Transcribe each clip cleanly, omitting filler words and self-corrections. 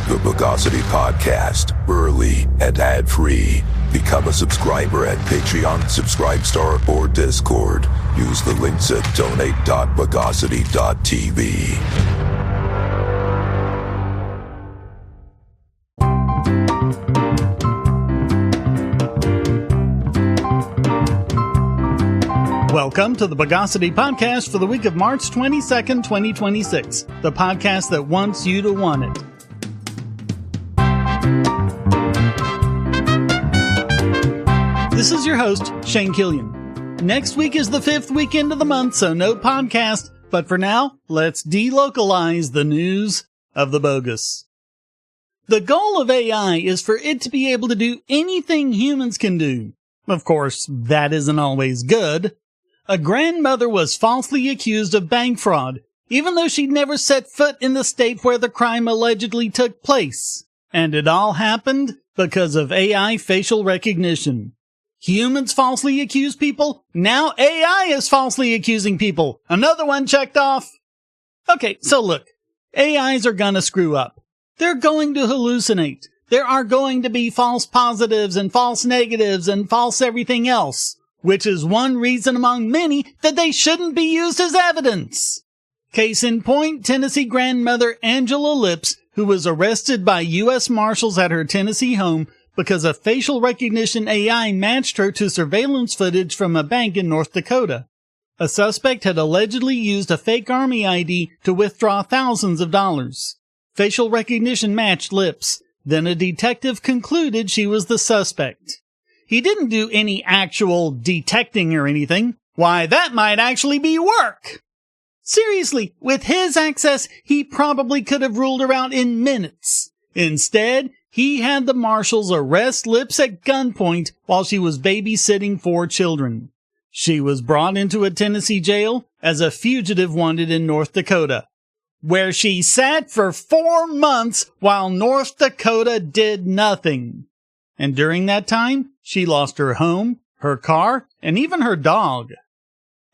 The Bogosity Podcast, early and ad-free. Become a subscriber at Patreon, Subscribestar, or Discord. Use the links at donate.bogosity.tv. Welcome to the Bogosity Podcast for the week of March 22nd, 2026. The podcast that wants you to want it. This is your host, Shane Killian. Next week is the 5th weekend of the month, so no podcast. But for now, let's delocalize the news of the bogus. The goal of AI is for it to be able to do anything humans can do. Of course, that isn't always good. A grandmother was falsely accused of bank fraud, even though she'd never set foot in the state where the crime allegedly took place. And it all happened because of AI facial recognition. Humans falsely accuse people, now AI is falsely accusing people. Another one checked off. Okay, so look, AIs are gonna screw up. They're going to hallucinate. There are going to be false positives and false negatives and false everything else. Which is one reason among many that they shouldn't be used as evidence. Case in point, Tennessee grandmother Angela Lips, who was arrested by U.S. Marshals at her Tennessee home because a facial recognition AI matched her to surveillance footage from a bank in North Dakota. A suspect had allegedly used a fake Army ID to withdraw thousands of dollars. Facial recognition matched Lips. Then a detective concluded she was the suspect. He didn't do any actual detecting or anything. Why, that might actually be work! Seriously, with his access, he probably could have ruled her out in minutes. Instead, he had the marshals arrest Lips at gunpoint while she was babysitting 4 children. She was brought into a Tennessee jail as a fugitive wanted in North Dakota, where she sat for 4 months while North Dakota did nothing. And during that time, she lost her home, her car, and even her dog.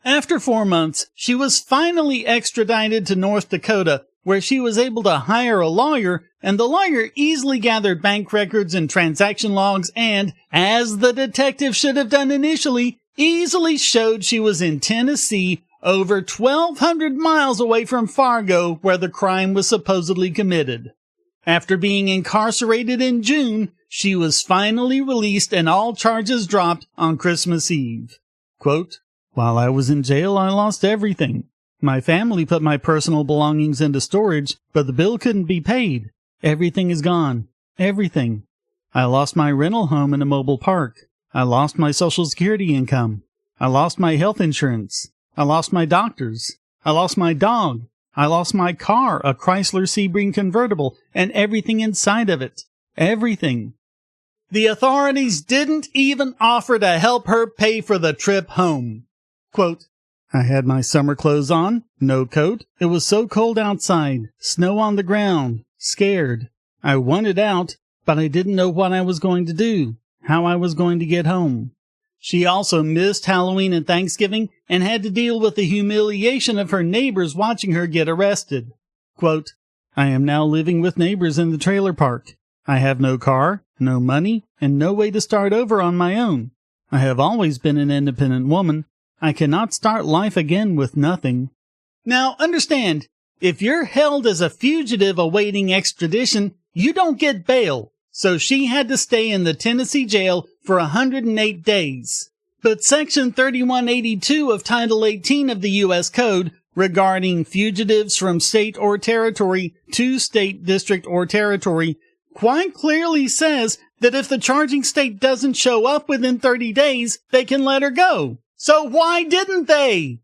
After 4 months, she was finally extradited to North Dakota, where she was able to hire a lawyer, and the lawyer easily gathered bank records and transaction logs and, as the detective should have done initially, easily showed she was in Tennessee, over 1,200 miles away from Fargo, where the crime was supposedly committed. After being incarcerated in June, she was finally released and all charges dropped on Christmas Eve. Quote, "While I was in jail, I lost everything. My family put my personal belongings into storage, but the bill couldn't be paid. Everything is gone. Everything. I lost my rental home in a mobile park. I lost my Social Security income. I lost my health insurance. I lost my doctors. I lost my dog. I lost my car, a Chrysler Sebring convertible, and everything inside of it. Everything." The authorities didn't even offer to help her pay for the trip home. Quote, "I had my summer clothes on, no coat. It was so cold outside, snow on the ground, scared. I wanted out, but I didn't know what I was going to do, how I was going to get home." She also missed Halloween and Thanksgiving and had to deal with the humiliation of her neighbors watching her get arrested. Quote, "I am now living with neighbors in the trailer park. I have no car, no money, and no way to start over on my own. I have always been an independent woman. I cannot start life again with nothing." Now, understand, if you're held as a fugitive awaiting extradition, you don't get bail. So she had to stay in the Tennessee jail for 108 days. But Section 3182 of Title 18 of the U.S. Code regarding fugitives from state or territory to state, district, or territory quite clearly says that if the charging state doesn't show up within 30 days, they can let her go. So why didn't they?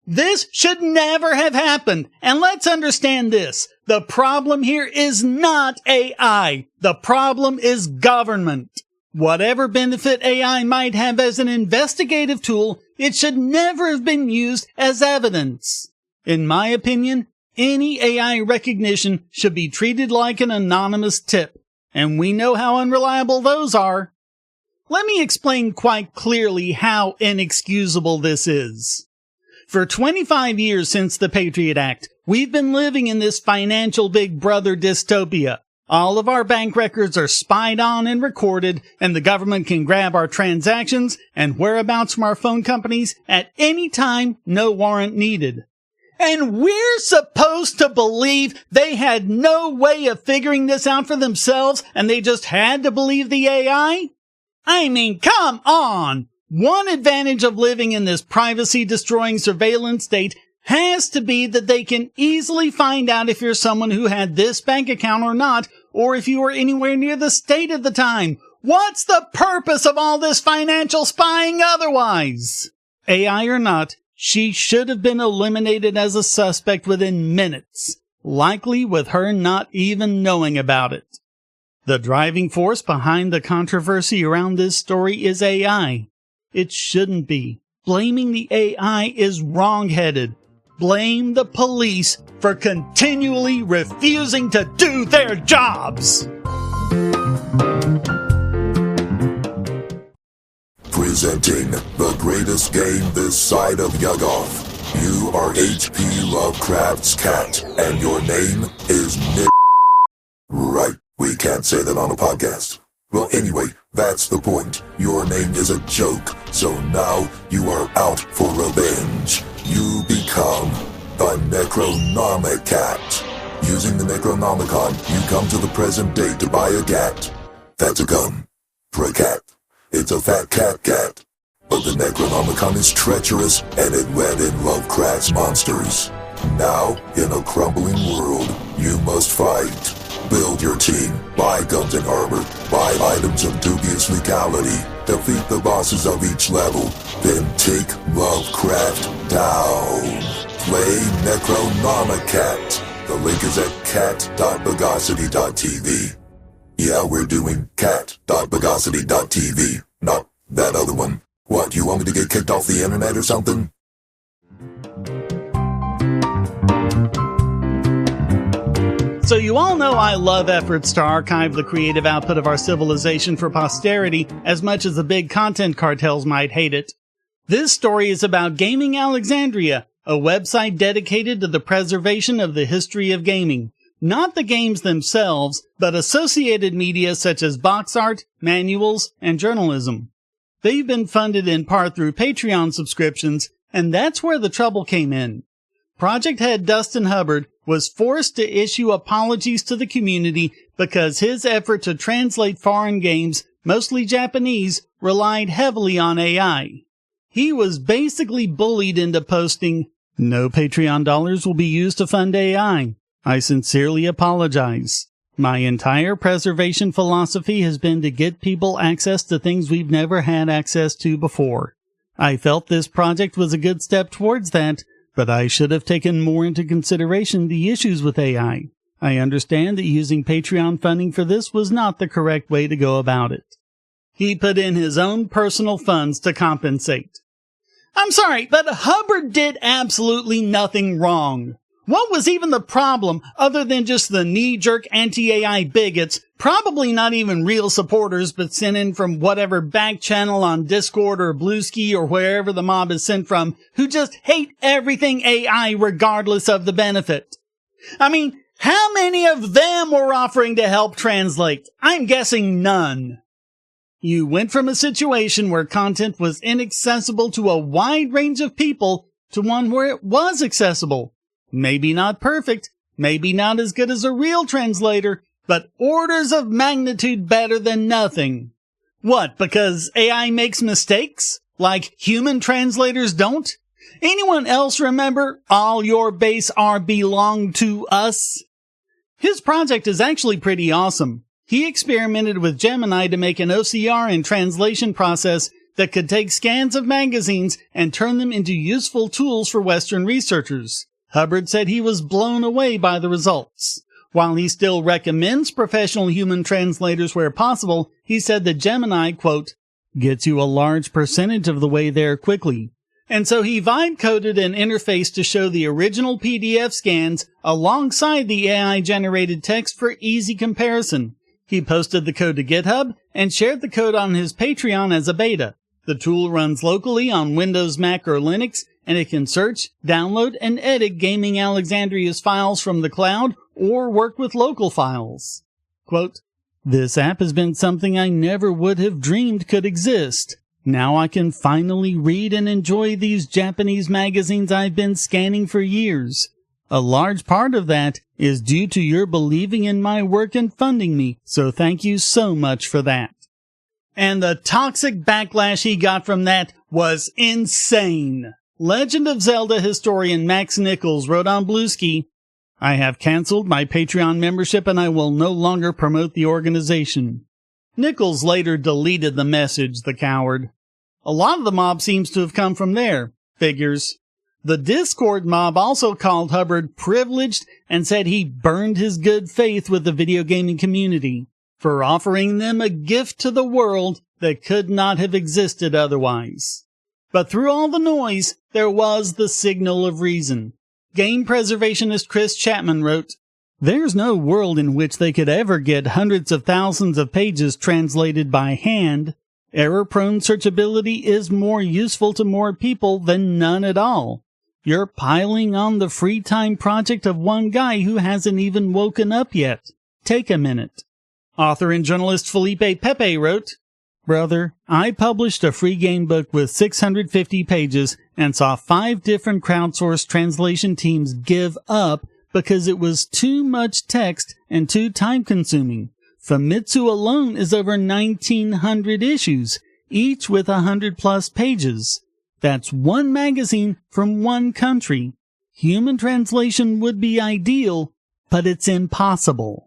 This should never have happened. And let's understand this. The problem here is not AI. The problem is government. Whatever benefit AI might have as an investigative tool, it should never have been used as evidence. In my opinion, any AI recognition should be treated like an anonymous tip. And we know how unreliable those are. Let me explain quite clearly how inexcusable this is. For 25 years since the Patriot Act, we've been living in this financial big brother dystopia. All of our bank records are spied on and recorded, and the government can grab our transactions and whereabouts from our phone companies at any time, no warrant needed. And we're supposed to believe they had no way of figuring this out for themselves and they just had to believe the AI? I mean, come on! One advantage of living in this privacy-destroying surveillance state has to be that they can easily find out if you're someone who had this bank account or not, or if you were anywhere near the state at the time. What's the purpose of all this financial spying otherwise? AI or not, she should have been eliminated as a suspect within minutes, likely with her not even knowing about it. The driving force behind the controversy around this story is AI. It shouldn't be. Blaming the AI is wrong-headed. Blame the police for continually refusing to do their jobs. Presenting the greatest game this side of Yugoth. You are H.P. Lovecraft's cat, and your name is Nick. Right, we can't say that on a podcast. Well, anyway, that's the point. Your name is a joke, so now you are out for revenge. You become a Necronomicat. Using the Necronomicon, you come to the present day to buy a cat. That's a gun. For a cat. It's a fat cat. But the Necronomicon is treacherous, and it let in Lovecraft's monsters. Now, in a crumbling world, you must fight. Build your team, buy guns and armor, buy items of dubious legality, defeat the bosses of each level, then take Lovecraft down. Play Necronomicat. The link is at cat.bogosity.tv. Yeah, we're doing cat.bogosity.tv, not that other one. What, you want me to get kicked off the internet or something? So you all know I love efforts to archive the creative output of our civilization for posterity as much as the big content cartels might hate it. This story is about Gaming Alexandria, a website dedicated to the preservation of the history of gaming. Not the games themselves, but associated media such as box art, manuals, and journalism. They've been funded in part through Patreon subscriptions, and that's where the trouble came in. Project head Dustin Hubbard was forced to issue apologies to the community because his effort to translate foreign games, mostly Japanese, relied heavily on AI. He was basically bullied into posting, "No Patreon dollars will be used to fund AI. I sincerely apologize. My entire preservation philosophy has been to get people access to things we've never had access to before. I felt this project was a good step towards that, but I should have taken more into consideration the issues with AI. I understand that using Patreon funding for this was not the correct way to go about it." He put in his own personal funds to compensate. I'm sorry, but Hubbard did absolutely nothing wrong. What was even the problem other than just the knee-jerk anti-AI bigots, probably not even real supporters, but sent in from whatever back channel on Discord or Bluesky or wherever the mob is sent from, who just hate everything AI regardless of the benefit? I mean, how many of them were offering to help translate? I'm guessing none. You went from a situation where content was inaccessible to a wide range of people to one where it was accessible. Maybe not perfect, maybe not as good as a real translator, but orders of magnitude better than nothing. What, because AI makes mistakes? Like human translators don't? Anyone else remember all your base R belong to us? His project is actually pretty awesome. He experimented with Gemini to make an OCR and translation process that could take scans of magazines and turn them into useful tools for Western researchers. Hubbard said he was blown away by the results. While he still recommends professional human translators where possible, he said that Gemini, quote, gets you a large percentage of the way there quickly. And so he vibe-coded an interface to show the original PDF scans alongside the AI-generated text for easy comparison. He posted the code to GitHub and shared the code on his Patreon as a beta. The tool runs locally on Windows, Mac, or Linux, and it can search, download, and edit Gaming Alexandria's files from the cloud or work with local files. Quote, "This app has been something I never would have dreamed could exist. Now I can finally read and enjoy these Japanese magazines I've been scanning for years. A large part of that is due to your believing in my work and funding me, so thank you so much for that." And the toxic backlash he got from that was insane. Legend of Zelda historian Max Nichols wrote on Bluesky, "I have canceled my Patreon membership and I will no longer promote the organization." Nichols later deleted the message, the coward. A lot of the mob seems to have come from there. Figures. The Discord mob also called Hubbard privileged and said he burned his good faith with the video gaming community for offering them a gift to the world that could not have existed otherwise. But through all the noise, there was the signal of reason. Game preservationist Chris Chapman wrote, "There's no world in which they could ever get hundreds of thousands of pages translated by hand. Error-prone searchability is more useful to more people than none at all. You're piling on the free time project of one guy who hasn't even woken up yet. Take a minute." Author and journalist Felipe Pepe wrote, "Brother, I published a free game book with 650 pages and saw 5 different crowdsourced translation teams give up because it was too much text and too time-consuming. Famitsu alone is over 1,900 issues, each with 100-plus pages. That's one magazine from one country. Human translation would be ideal, but it's impossible."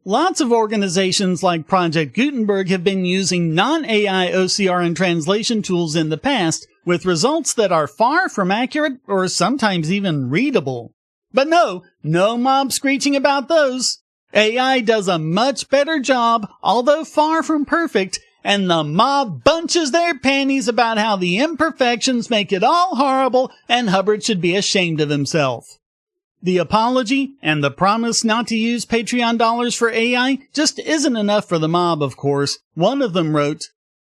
Lots of organizations like Project Gutenberg have been using non-AI OCR and translation tools in the past, with results that are far from accurate or sometimes even readable. But no mob screeching about those. AI does a much better job, although far from perfect, and the mob bunches their panties about how the imperfections make it all horrible and Hubbard should be ashamed of himself. The apology and the promise not to use Patreon dollars for AI just isn't enough for the mob, of course. One of them wrote,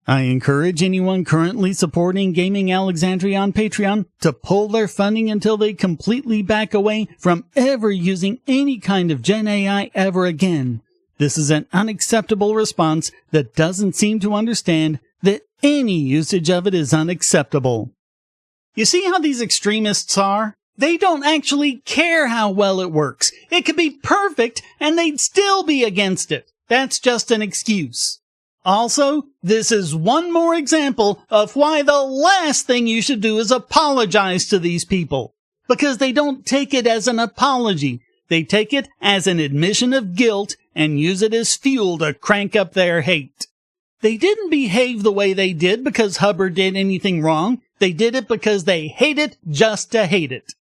"I encourage anyone currently supporting Gaming Alexandria on Patreon to pull their funding until they completely back away from ever using any kind of Gen AI ever again. This is an unacceptable response that doesn't seem to understand that any usage of it is unacceptable." You see how these extremists are? They don't actually care how well it works. It could be perfect and they'd still be against it. That's just an excuse. Also, this is one more example of why the last thing you should do is apologize to these people. Because they don't take it as an apology. They take it as an admission of guilt and use it as fuel to crank up their hate. They didn't behave the way they did because Hubbard did anything wrong. They did it because they hate it just to hate it.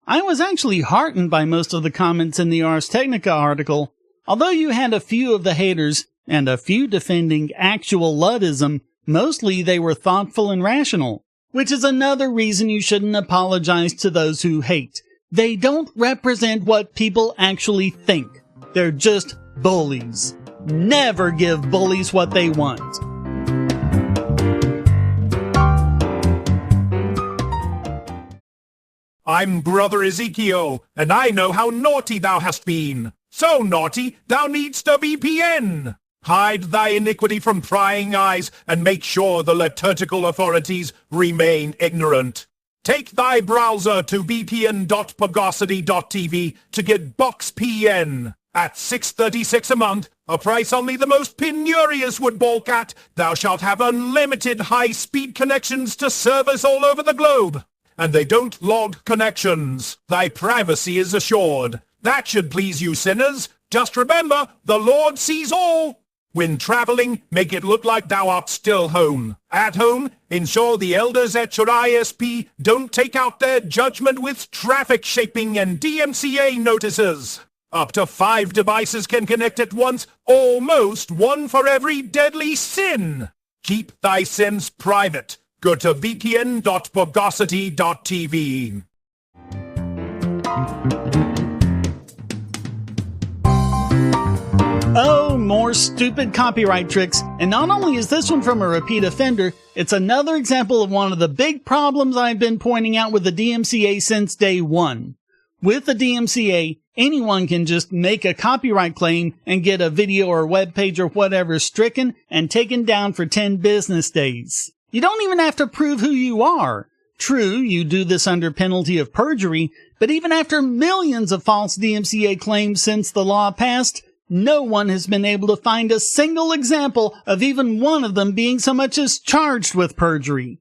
I was actually heartened by most of the comments in the Ars Technica article. Although you had a few of the haters and a few defending actual Luddism, mostly they were thoughtful and rational, which is another reason you shouldn't apologize to those who hate. They don't represent what people actually think. They're just bullies. Never give bullies what they want. I'm brother Ezekiel, and I know how naughty thou hast been. So naughty, thou needst a VPN. Hide thy iniquity from prying eyes, and make sure the liturgical authorities remain ignorant. Take thy browser to bpn.bogosity.tv to get BoxPN. At $6.36 a month, a price only the most penurious would balk at, thou shalt have unlimited high-speed connections to servers all over the globe. And they don't log connections. Thy privacy is assured. That should please you sinners. Just remember, the Lord sees all. When traveling, make it look like thou art still home. At home, ensure the elders at your ISP don't take out their judgment with traffic shaping and DMCA notices. Up to 5 devices can connect at once, almost one for every deadly sin. Keep thy sins private. Go to bpn.bogosity.tv. Oh, more stupid copyright tricks. And not only is this one from a repeat offender, it's another example of one of the big problems I've been pointing out with the DMCA since day one. With the DMCA, anyone can just make a copyright claim and get a video or web page or whatever stricken and taken down for 10 business days. You don't even have to prove who you are. True, you do this under penalty of perjury, but even after millions of false DMCA claims since the law passed, no one has been able to find a single example of even one of them being so much as charged with perjury.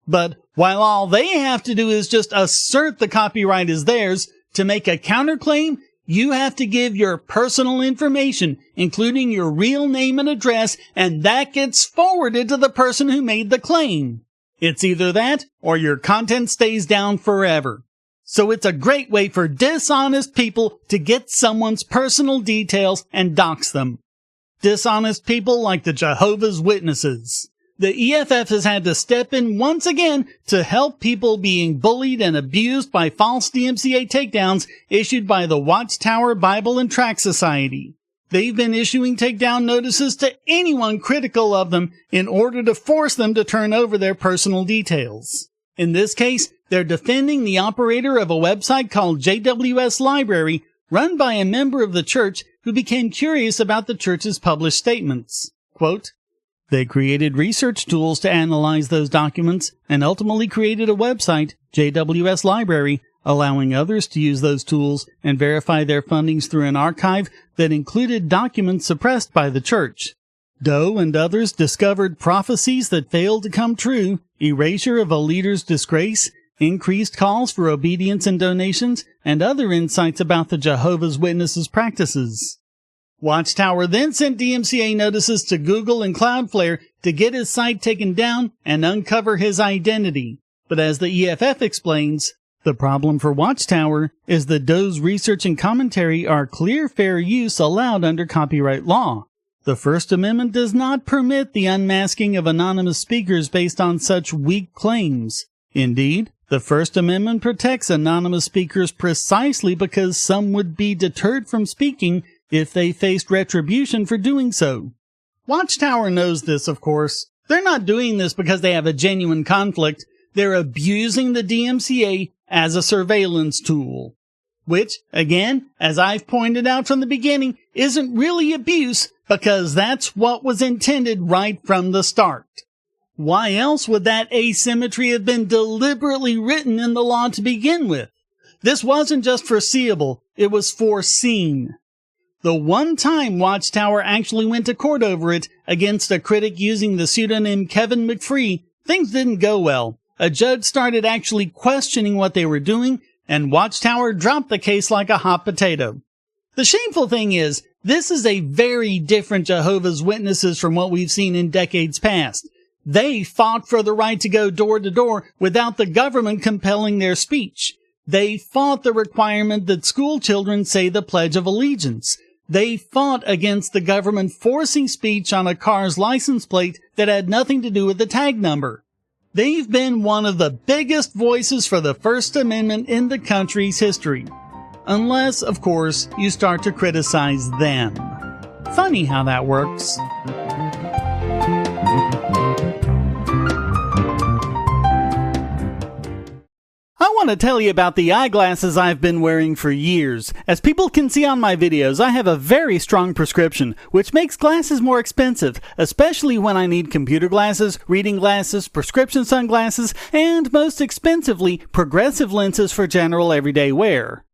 But while all they have to do is just assert the copyright is theirs, to make a counterclaim, you have to give your personal information, including your real name and address, and that gets forwarded to the person who made the claim. It's either that, or your content stays down forever. So it's a great way for dishonest people to get someone's personal details and dox them. Dishonest people like the Jehovah's Witnesses. The EFF has had to step in once again to help people being bullied and abused by false DMCA takedowns issued by the Watchtower Bible and Tract Society. They've been issuing takedown notices to anyone critical of them in order to force them to turn over their personal details. In this case, they're defending the operator of a website called JWS Library, run by a member of the church who became curious about the church's published statements. Quote, "They created research tools to analyze those documents and ultimately created a website, JWS Library, allowing others to use those tools and verify their fundings through an archive that included documents suppressed by the church. Doe and others discovered prophecies that failed to come true, erasure of a leader's disgrace, increased calls for obedience and donations, and other insights about the Jehovah's Witnesses' practices." Watchtower then sent DMCA notices to Google and Cloudflare to get his site taken down and uncover his identity. But as the EFF explains, the problem for Watchtower is that Doe's research and commentary are clear fair use allowed under copyright law. The First Amendment does not permit the unmasking of anonymous speakers based on such weak claims. Indeed, the First Amendment protects anonymous speakers precisely because some would be deterred from speaking if they faced retribution for doing so. Watchtower knows this, of course. They're not doing this because they have a genuine conflict. They're abusing the DMCA as a surveillance tool. Which, again, as I've pointed out from the beginning, isn't really abuse because that's what was intended right from the start. Why else would that asymmetry have been deliberately written in the law to begin with? This wasn't just foreseeable, it was foreseen. The one time Watchtower actually went to court over it against a critic using the pseudonym Kevin McFree, things didn't go well. A judge started actually questioning what they were doing, and Watchtower dropped the case like a hot potato. The shameful thing is, this is a very different Jehovah's Witnesses from what we've seen in decades past. They fought for the right to go door to door without the government compelling their speech. They fought the requirement that school children say the Pledge of Allegiance. They fought against the government forcing speech on a car's license plate that had nothing to do with the tag number. They've been one of the biggest voices for the First Amendment in the country's history. Unless, of course, you start to criticize them. Funny how that works. I want to tell you about the eyeglasses I've been wearing for years. As people can see on my videos, I have a very strong prescription, which makes glasses more expensive, especially when I need computer glasses, reading glasses, prescription sunglasses, and most expensively, progressive lenses for general everyday wear.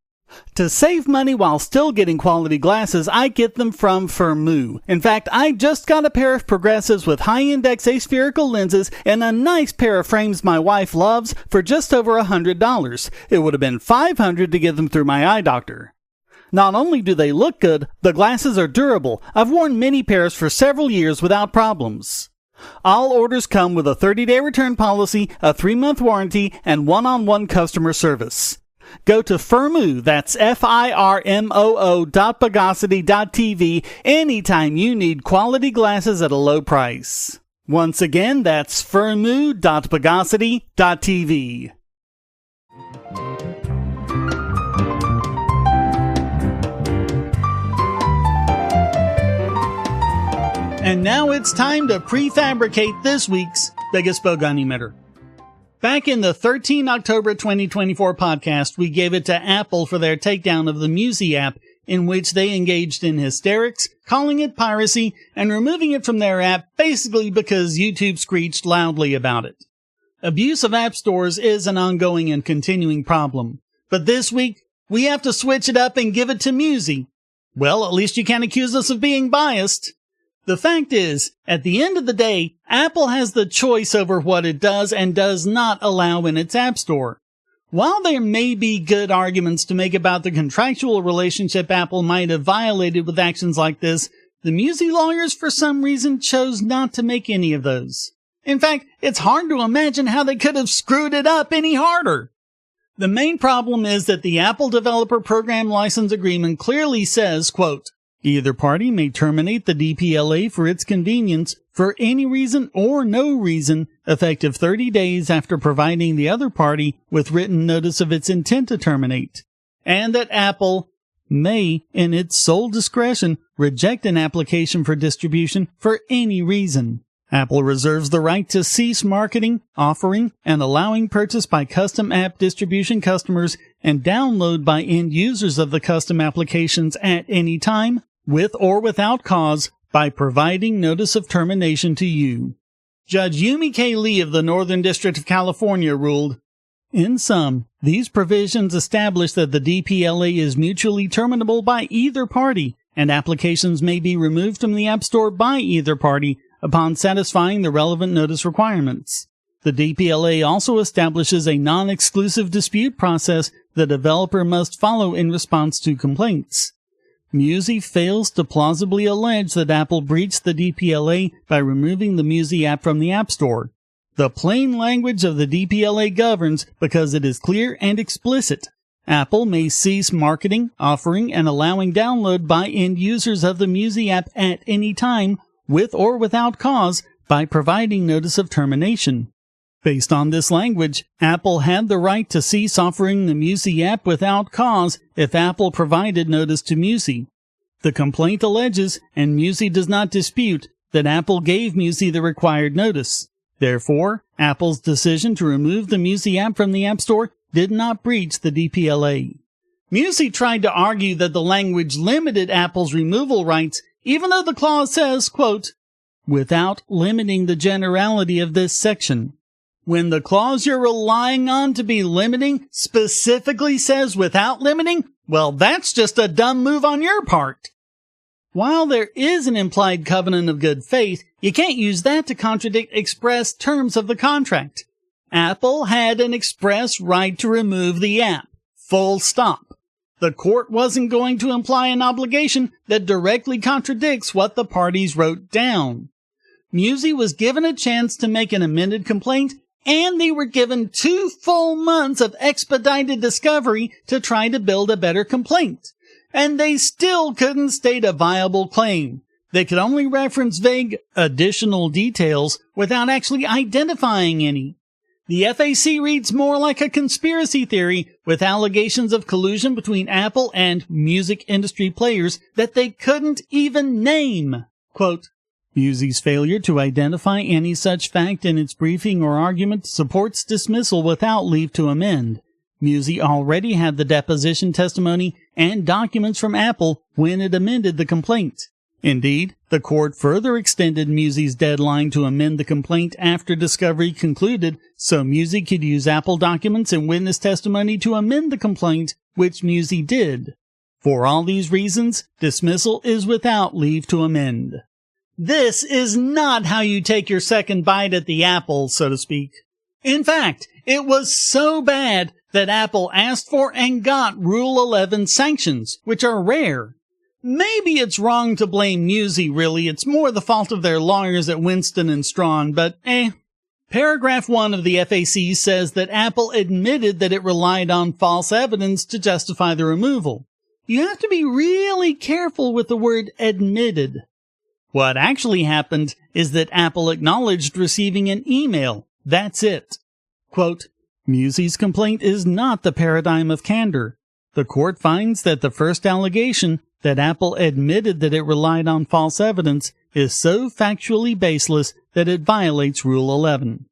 To save money while still getting quality glasses, I get them from Firmoo. In fact, I just got a pair of progressives with high-index aspherical lenses and a nice pair of frames my wife loves for just over $100. It would have been $500 to get them through my eye doctor. Not only do they look good, the glasses are durable. I've worn many pairs for several years without problems. All orders come with a 30-day return policy, a 3-month warranty, and one-on-one customer service. Go to Firmoo, that's FIRMOO.Bogosity.tv anytime you need quality glasses at a low price. Once again, that's Firmoo.Bogosity.tv. And now it's time to prefabricate this week's biggest Bogon emitter. Back in the 13 October 2024 podcast, we gave it to Apple for their takedown of the Musi app, in which they engaged in hysterics, calling it piracy, and removing it from their app basically because YouTube screeched loudly about it. Abuse of app stores is an ongoing and continuing problem. But this week, we have to switch it up and give it to Musi. Well, at least you can't accuse us of being biased. The fact is, at the end of the day, Apple has the choice over what it does and does not allow in its App Store. While there may be good arguments to make about the contractual relationship Apple might have violated with actions like this, the Musi lawyers for some reason chose not to make any of those. In fact, it's hard to imagine how they could have screwed it up any harder. The main problem is that the Apple Developer Program License Agreement clearly says, quote, either party may terminate the DPLA for its convenience for any reason or no reason, effective 30 days after providing the other party with written notice of its intent to terminate, and that Apple may, in its sole discretion, reject an application for distribution for any reason. Apple reserves the right to cease marketing, offering, and allowing purchase by custom app distribution customers and download by end users of the custom applications at any time, with or without cause, by providing notice of termination to you. Judge Yumi K. Lee of the Northern District of California ruled, in sum, these provisions establish that the DPLA is mutually terminable by either party, and applications may be removed from the App Store by either party upon satisfying the relevant notice requirements. The DPLA also establishes a non-exclusive dispute process the developer must follow in response to complaints. Musi fails to plausibly allege that Apple breached the DPLA by removing the Musi app from the App Store. The plain language of the DPLA governs because it is clear and explicit. Apple may cease marketing, offering, and allowing download by end users of the Musi app at any time, with or without cause, by providing notice of termination. Based on this language, Apple had the right to cease offering the Musi app without cause if Apple provided notice to Musi. The complaint alleges, and Musi does not dispute, that Apple gave Musi the required notice. Therefore, Apple's decision to remove the Musi app from the App Store did not breach the DPLA. Musi tried to argue that the language limited Apple's removal rights, even though the clause says, quote, without limiting the generality of this section. When the clause you're relying on to be limiting specifically says without limiting, well, that's just a dumb move on your part. While there is an implied covenant of good faith, you can't use that to contradict express terms of the contract. Apple had an express right to remove the app. Full stop. The court wasn't going to imply an obligation that directly contradicts what the parties wrote down. Musi was given a chance to make an amended complaint, and they were given 2 full months of expedited discovery to try to build a better complaint. And they still couldn't state a viable claim. They could only reference vague additional details without actually identifying any. The FAC reads more like a conspiracy theory with allegations of collusion between Apple and music industry players that they couldn't even name. Quote, Musi's failure to identify any such fact in its briefing or argument supports dismissal without leave to amend. Musi already had the deposition testimony and documents from Apple when it amended the complaint. Indeed, the court further extended Musi's deadline to amend the complaint after discovery concluded, so Musi could use Apple documents and witness testimony to amend the complaint, which Musi did. For all these reasons, dismissal is without leave to amend. This is not how you take your second bite at the apple, so to speak. In fact, it was so bad that Apple asked for and got Rule 11 sanctions, which are rare. Maybe it's wrong to blame Musi, really. It's more the fault of their lawyers at Winston & Strawn, but Paragraph 1 of the FAC says that Apple admitted that it relied on false evidence to justify the removal. You have to be really careful with the word admitted. What actually happened is that Apple acknowledged receiving an email. That's it. Quote, Musi's complaint is not the paradigm of candor. The court finds that the first allegation, that Apple admitted that it relied on false evidence, is so factually baseless that it violates Rule 11.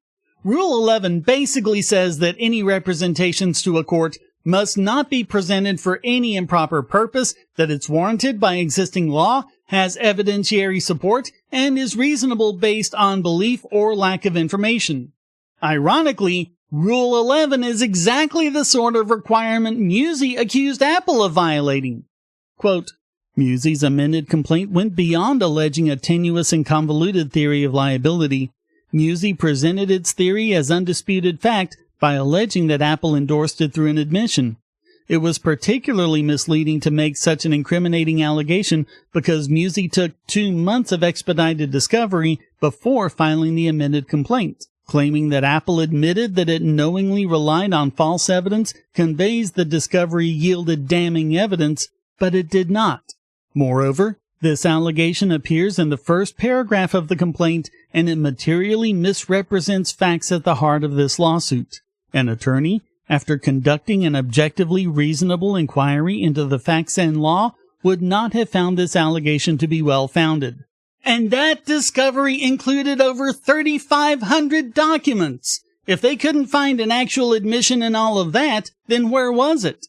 Rule 11 basically says that any representations to a court must not be presented for any improper purpose, that it's warranted by existing law, has evidentiary support, and is reasonable based on belief or lack of information. Ironically, Rule 11 is exactly the sort of requirement Musi accused Apple of violating. Quote, Musi's amended complaint went beyond alleging a tenuous and convoluted theory of liability. Musi presented its theory as undisputed fact by alleging that Apple endorsed it through an admission. It was particularly misleading to make such an incriminating allegation because Musi took 2 months of expedited discovery before filing the amended complaint. Claiming that Apple admitted that it knowingly relied on false evidence conveys the discovery yielded damning evidence, but it did not. Moreover, this allegation appears in the first paragraph of the complaint, and it materially misrepresents facts at the heart of this lawsuit. An attorney, after conducting an objectively reasonable inquiry into the facts and law, would not have found this allegation to be well-founded. And that discovery included over 3,500 documents. If they couldn't find an actual admission in all of that, then where was it?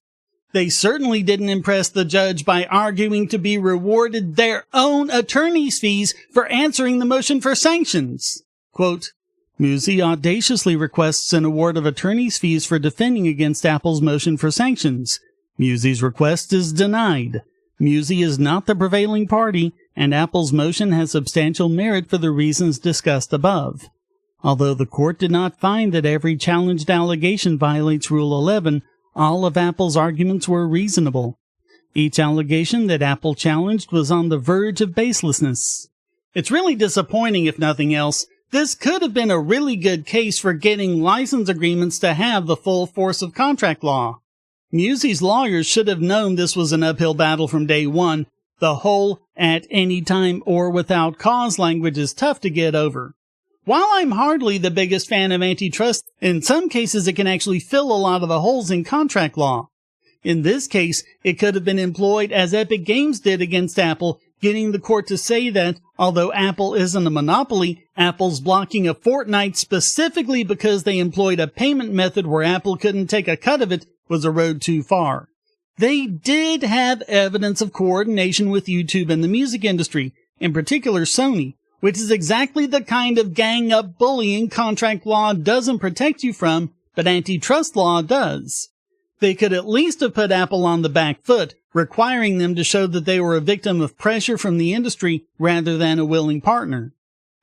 They certainly didn't impress the judge by arguing to be rewarded their own attorney's fees for answering the motion for sanctions. Quote, Musi audaciously requests an award of attorney's fees for defending against Apple's motion for sanctions. Musi's request is denied. Musi is not the prevailing party, and Apple's motion has substantial merit for the reasons discussed above. Although the court did not find that every challenged allegation violates Rule 11, all of Apple's arguments were reasonable. Each allegation that Apple challenged was on the verge of baselessness. It's really disappointing, if nothing else. This could have been a really good case for getting license agreements to have the full force of contract law. Musi's lawyers should have known this was an uphill battle from day one. The whole "at any time or without cause" language is tough to get over. While I'm hardly the biggest fan of antitrust, in some cases it can actually fill a lot of the holes in contract law. In this case, it could have been employed as Epic Games did against Apple, getting the court to say that, although Apple isn't a monopoly, Apple's blocking a fortnight specifically because they employed a payment method where Apple couldn't take a cut of it was a road too far. They did have evidence of coordination with YouTube and the music industry, in particular Sony, which is exactly the kind of gang-up bullying contract law doesn't protect you from, but antitrust law does. They could at least have put Apple on the back foot, requiring them to show that they were a victim of pressure from the industry rather than a willing partner.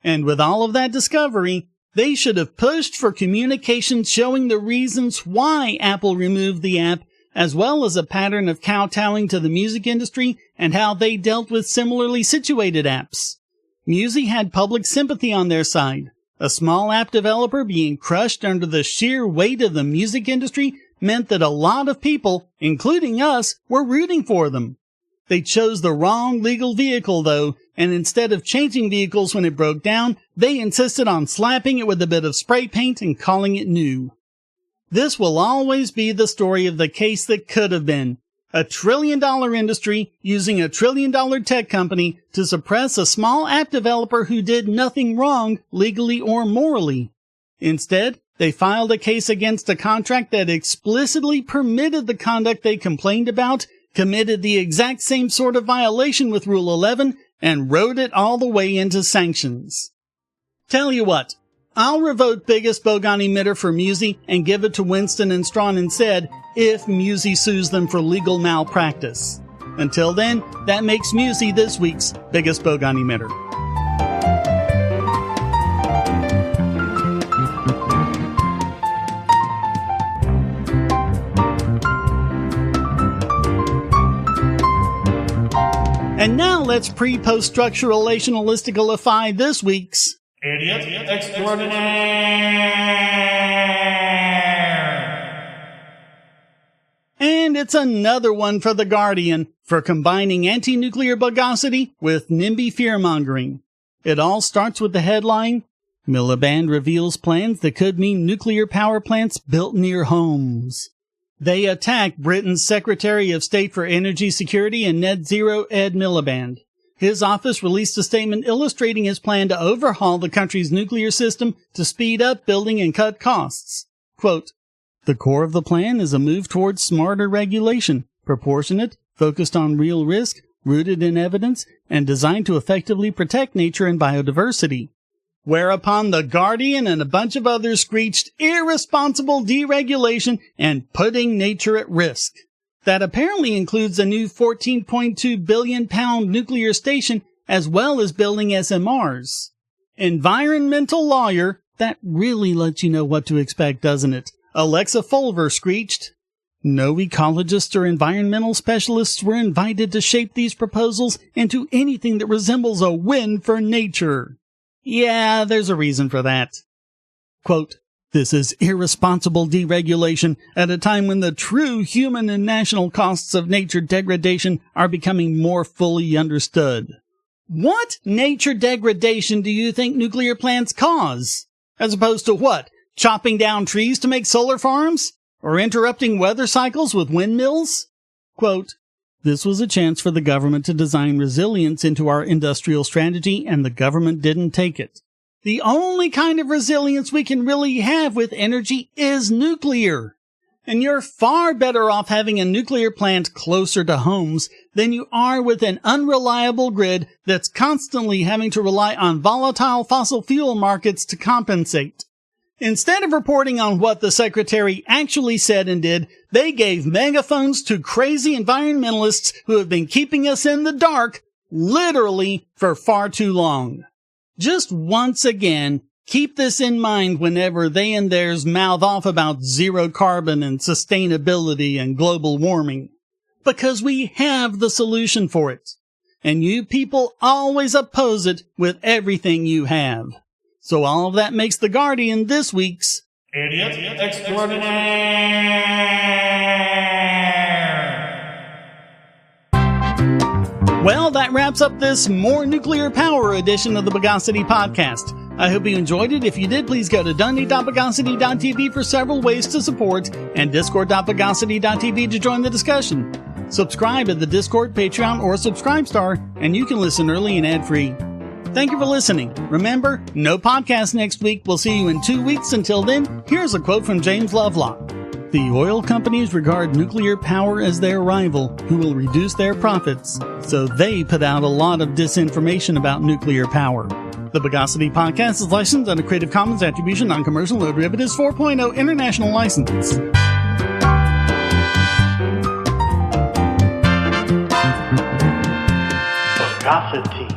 And with all of that discovery, they should have pushed for communications showing the reasons why Apple removed the app, as well as a pattern of kowtowing to the music industry and how they dealt with similarly situated apps. Musi had public sympathy on their side. A small app developer being crushed under the sheer weight of the music industry meant that a lot of people, including us, were rooting for them. They chose the wrong legal vehicle, though, and instead of changing vehicles when it broke down, they insisted on slapping it with a bit of spray paint and calling it new. This will always be the story of the case that could have been. A $1 trillion industry using a $1 trillion tech company to suppress a small app developer who did nothing wrong legally or morally. Instead, they filed a case against a contract that explicitly permitted the conduct they complained about, committed the exact same sort of violation with Rule 11, and rode it all the way into sanctions. Tell you what, I'll revoke biggest Bogon emitter for Musi and give it to Winston and Strawn instead if Musi sues them for legal malpractice. Until then, that makes Musi this week's biggest Bogon emitter. And now let's pre-post-structuralationalisticalify this week's Idiot Extraordinaire. And it's another one for The Guardian for combining anti-nuclear Bogosity with NIMBY fear-mongering. It all starts with the headline, Miliband reveals plans that could mean nuclear power plants built near homes. They attack Britain's Secretary of State for Energy Security and Net Zero, Ed Miliband. his office released a statement illustrating his plan to overhaul the country's nuclear system to speed up building and cut costs. Quote, "The core of the plan is a move towards smarter regulation, proportionate, focused on real risk, rooted in evidence, and designed to effectively protect nature and biodiversity." Whereupon The Guardian and a bunch of others screeched irresponsible deregulation and putting nature at risk. That apparently includes a new £14.2 billion nuclear station as well as building SMRs. Environmental lawyer, that really lets you know what to expect, doesn't it? Alexa Fulver screeched. No ecologists or environmental specialists were invited to shape these proposals into anything that resembles a win for nature. Yeah, there's a reason for that. Quote, "This is irresponsible deregulation at a time when the true human and national costs of nature degradation are becoming more fully understood." What nature degradation do you think nuclear plants cause? As opposed to what? Chopping down trees to make solar farms? Or interrupting weather cycles with windmills? Quote, "This was a chance for the government to design resilience into our industrial strategy, and the government didn't take it. The only kind of resilience we can really have with energy is nuclear. And you're far better off having a nuclear plant closer to homes than you are with an unreliable grid that's constantly having to rely on volatile fossil fuel markets to compensate." Instead of reporting on what the secretary actually said and did, they gave megaphones to crazy environmentalists who have been keeping us in the dark, literally, for far too long. Just once again, keep this in mind whenever they and theirs mouth off about zero carbon and sustainability and global warming. Because we have the solution for it. And you people always oppose it with everything you have. So all of that makes The Guardian this week's Idiot Extraordinaire. Well, that wraps up this more nuclear power edition of the Bogosity podcast. I hope you enjoyed it. If you did, please go to donate.bogosity.tv for several ways to support and discord.bogosity.tv to join the discussion. Subscribe at the Discord, Patreon, or Subscribestar, and you can listen early and ad-free. Thank you for listening. Remember, no podcast next week. We'll see you in 2 weeks. Until then, here's a quote from James Lovelock. "The oil companies regard nuclear power as their rival, who will reduce their profits, so they put out a lot of disinformation about nuclear power." The Bogosity podcast is licensed under Creative Commons Attribution Non-Commercial No Derivatives 4.0 International License. Bogosity.